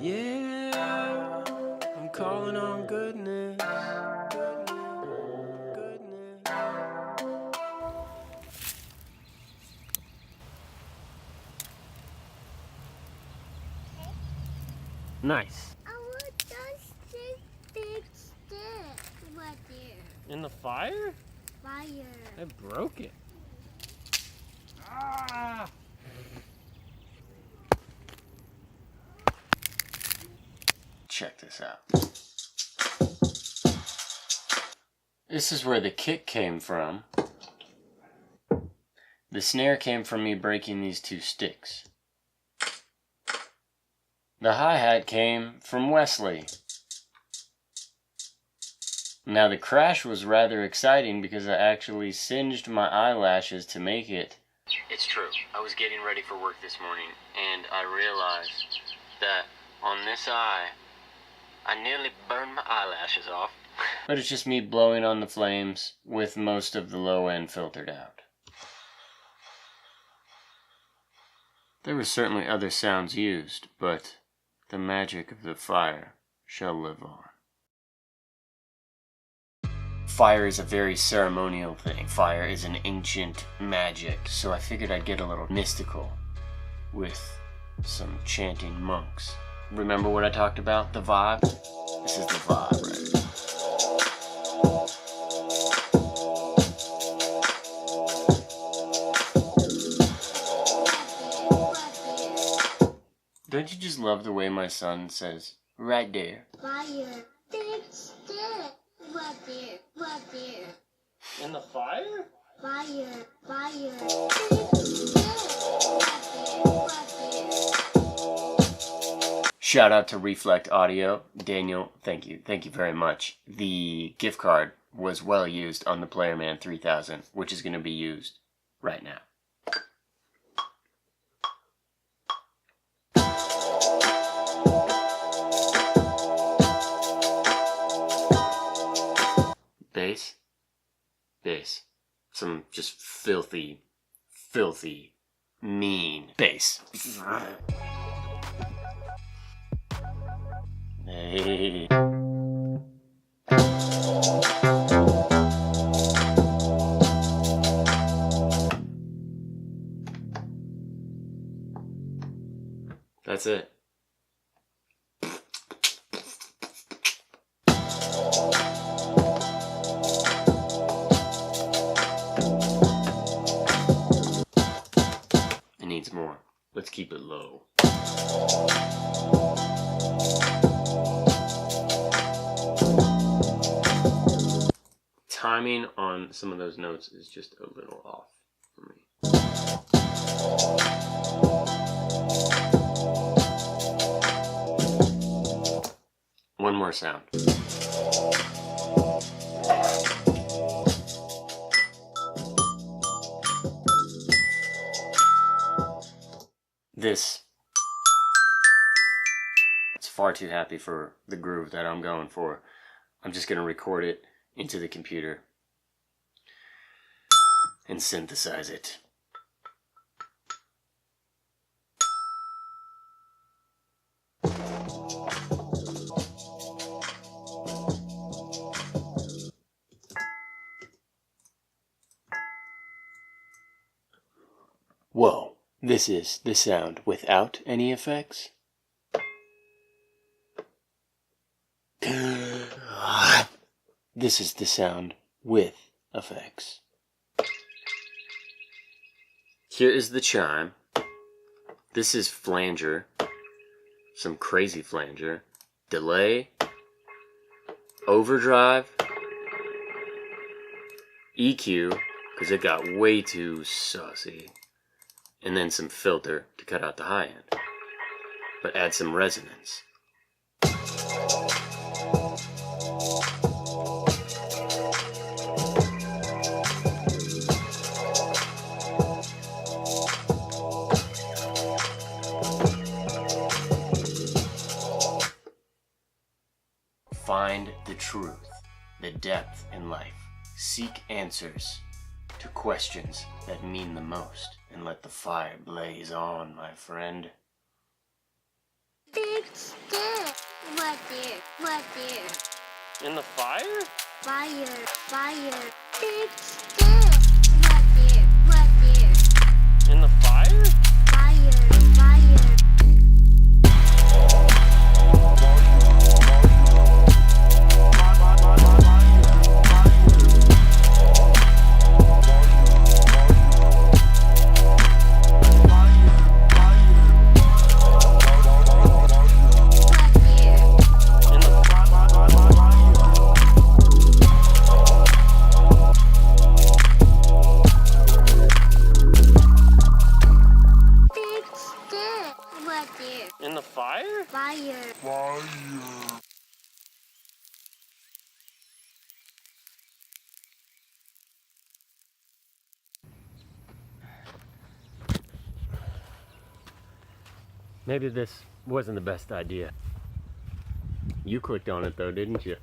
Yeah, I'm calling on goodness. Goodness. Nice. I want just this big stick right there. In the fire? Fire. I broke it. Ah! Check this out. This is where the kick came from. The snare came from me breaking these two sticks. The hi-hat came from Wesley. Now the crash was rather exciting because I actually singed my eyelashes to make it. It's true. I was getting ready for work this morning and I realized that on this eye, I nearly burned my eyelashes off. But it's just me blowing on the flames with most of the low end filtered out. There were certainly other sounds used, but the magic of the fire shall live on. Fire is a very ceremonial thing. Fire is an ancient magic, so I figured I'd get a little mystical with some chanting monks. Remember what I talked about? The vibe? This is the vibe right here. Don't you just love the way my son says, right there? Fire. Big stick right there. Right there. In the fire? Fire. Fire. Big stick right there. Shout out to Reflect Audio. Daniel, thank you. Thank you very much. The gift card was well used on the Playerman 3000, which is going to be used right now. Bass. Bass. Some just filthy, mean bass. Hey. That's it. It needs more. Let's keep it low. Timing on some of those notes is just a little off for me. One more sound. This. It's far too happy for the groove that I'm going for. I'm just going to record it into the computer and synthesize it. Whoa, this is the sound without any effects. This is the sound with effects. Here is the chime. This is flanger. Some crazy flanger. Delay. Overdrive. EQ, because it got way too saucy. And then some filter to cut out the high end. But add some resonance. Find the truth, the depth in life. Seek answers to questions that mean the most, and let the fire blaze on, my friend. Big stick. What dear? What dear? In the fire? Fire. Fire. Big stick. What dear? What dear? In the fire? Fire. Fire. In the fire? Fire. Fire. Maybe this wasn't the best idea. You clicked on it though, didn't you?